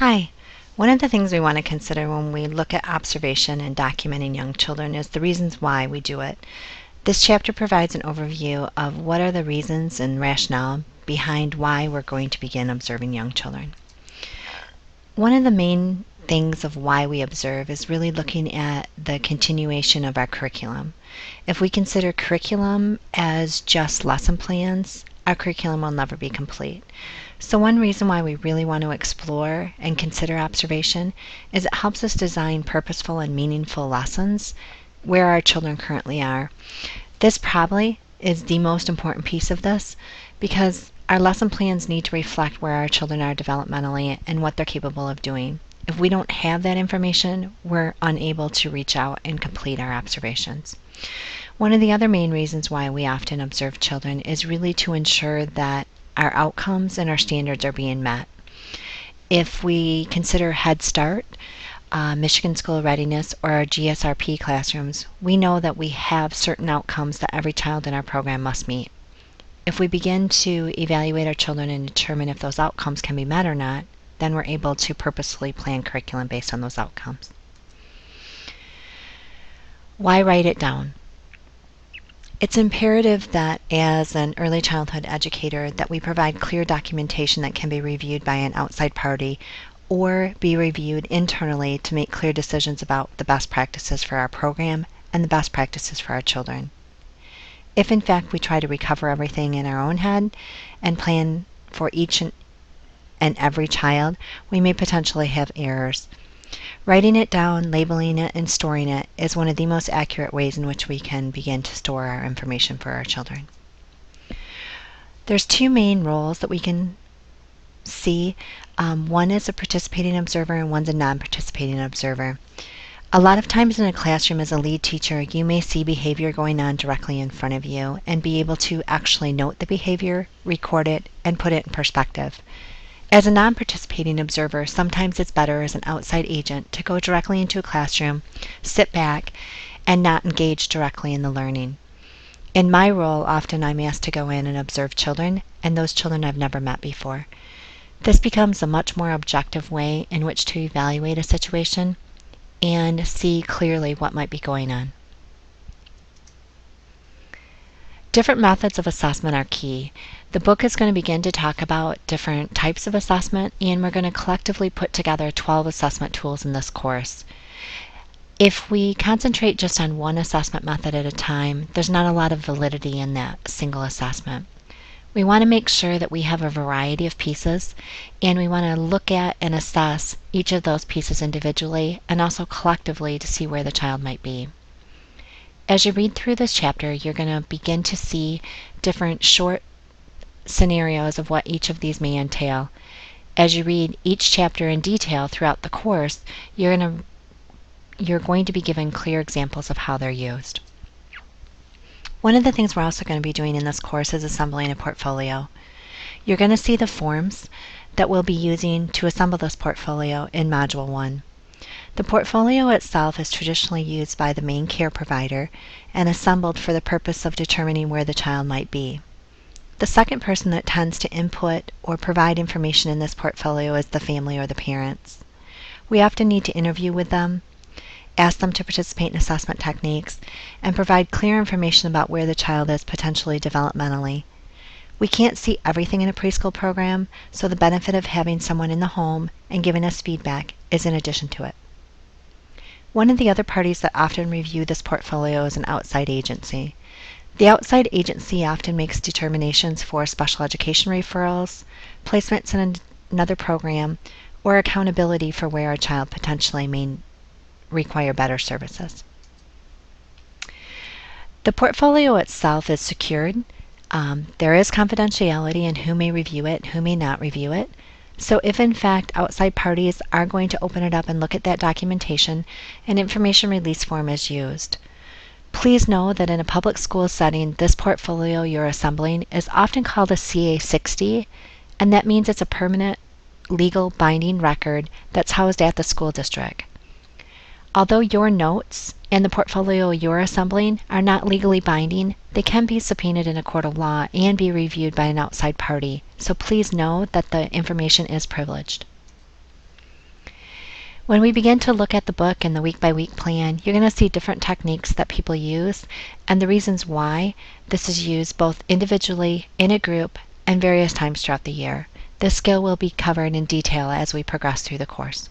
Hi. One of the things we want to consider when we look at observation and documenting young children is the reasons why we do it. This chapter provides an overview of what are the reasons and rationale behind why we're going to begin observing young children. One of the main things of why we observe is really looking at the continuation of our curriculum. If we consider curriculum as just lesson plans, our curriculum will never be complete. So one reason why we really want to explore and consider observation is it helps us design purposeful and meaningful lessons where our children currently are. This probably is the most important piece of this because our lesson plans need to reflect where our children are developmentally and what they're capable of doing. If we don't have that information, we're unable to reach out and complete our observations. One of the other main reasons why we often observe children is really to ensure that our outcomes and our standards are being met. If we consider Head Start, Michigan School Readiness, or our GSRP classrooms, we know that we have certain outcomes that every child in our program must meet. If we begin to evaluate our children and determine if those outcomes can be met or not, then we're able to purposefully plan curriculum based on those outcomes. Why write it down? It's imperative that as an early childhood educator that we provide clear documentation that can be reviewed by an outside party or be reviewed internally to make clear decisions about the best practices for our program and the best practices for our children. If in fact we try to recover everything in our own head and plan for each and every child, we may potentially have errors. Writing it down, labeling it, and storing it is one of the most accurate ways in which we can begin to store our information for our children. There's two main roles that we can see. One is a participating observer and one's a non-participating observer. A lot of times in a classroom as a lead teacher, you may see behavior going on directly in front of you and be able to actually note the behavior, record it, and put it in perspective. As a non-participating observer, sometimes it's better as an outside agent to go directly into a classroom, sit back, and not engage directly in the learning. In my role, often I'm asked to go in and observe children, and those children I've never met before. This becomes a much more objective way in which to evaluate a situation and see clearly what might be going on. Different methods of assessment are key. The book is going to begin to talk about different types of assessment, and we're going to collectively put together 12 assessment tools in this course. If we concentrate just on one assessment method at a time, there's not a lot of validity in that single assessment. We want to make sure that we have a variety of pieces, and we want to look at and assess each of those pieces individually and also collectively to see where the child might be. As you read through this chapter, you're going to begin to see different short scenarios of what each of these may entail. As you read each chapter in detail throughout the course, you're going to be given clear examples of how they're used. One of the things we're also going to be doing in this course is assembling a portfolio. You're going to see the forms that we'll be using to assemble this portfolio in Module 1. The portfolio itself is traditionally used by the main care provider and assembled for the purpose of determining where the child might be. The second person that tends to input or provide information in this portfolio is the family or the parents. We often need to interview with them, ask them to participate in assessment techniques, and provide clear information about where the child is potentially developmentally. We can't see everything in a preschool program, so the benefit of having someone in the home and giving us feedback is in addition to it. One of the other parties that often review this portfolio is an outside agency. The outside agency often makes determinations for special education referrals, placements in another program, or accountability for where a child potentially may require better services. The portfolio itself is secured. There is confidentiality in who may review it, who may not review it. So if in fact outside parties are going to open it up and look at that documentation, an information release form is used. Please know that in a public school setting, this portfolio you're assembling is often called a CA60, and that means it's a permanent legal binding record that's housed at the school district. Although your notes and the portfolio you're assembling are not legally binding, they can be subpoenaed in a court of law and be reviewed by an outside party, so please know that the information is privileged. When we begin to look at the book and the week-by-week plan, you're going to see different techniques that people use and the reasons why this is used both individually, in a group, and various times throughout the year. This skill will be covered in detail as we progress through the course.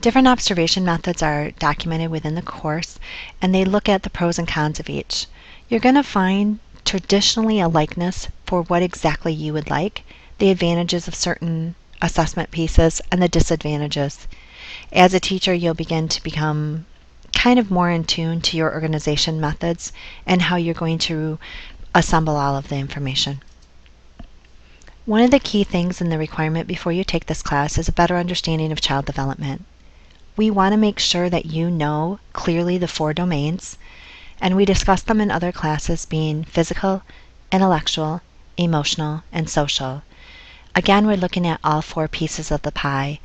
Different observation methods are documented within the course, and they look at the pros and cons of each. You're going to find traditionally a likeness for what exactly you would like, the advantages of certain assessment pieces, and the disadvantages. As a teacher, you'll begin to become kind of more in tune to your organization methods and how you're going to assemble all of the information. One of the key things in the requirement before you take this class is a better understanding of child development. We want to make sure that you know clearly the 4 domains, and we discuss them in other classes being physical, intellectual, emotional, and social. Again, we're looking at all 4 pieces of the pie.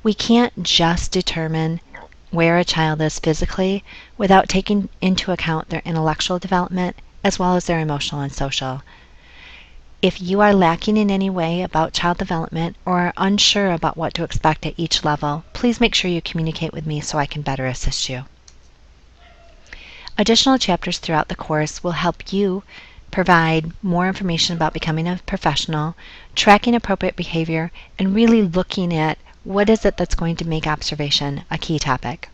We can't just determine where a child is physically without taking into account their intellectual development as well as their emotional and social. If you are lacking in any way about child development or are unsure about what to expect at each level, please make sure you communicate with me so I can better assist you. Additional chapters throughout the course will help you provide more information about becoming a professional, tracking appropriate behavior, and really looking at what is it that's going to make observation a key topic.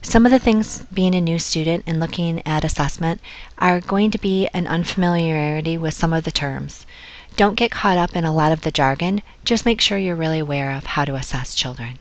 Some of the things being a new student and looking at assessment are going to be an unfamiliarity with some of the terms. Don't get caught up in a lot of the jargon, just make sure you're really aware of how to assess children.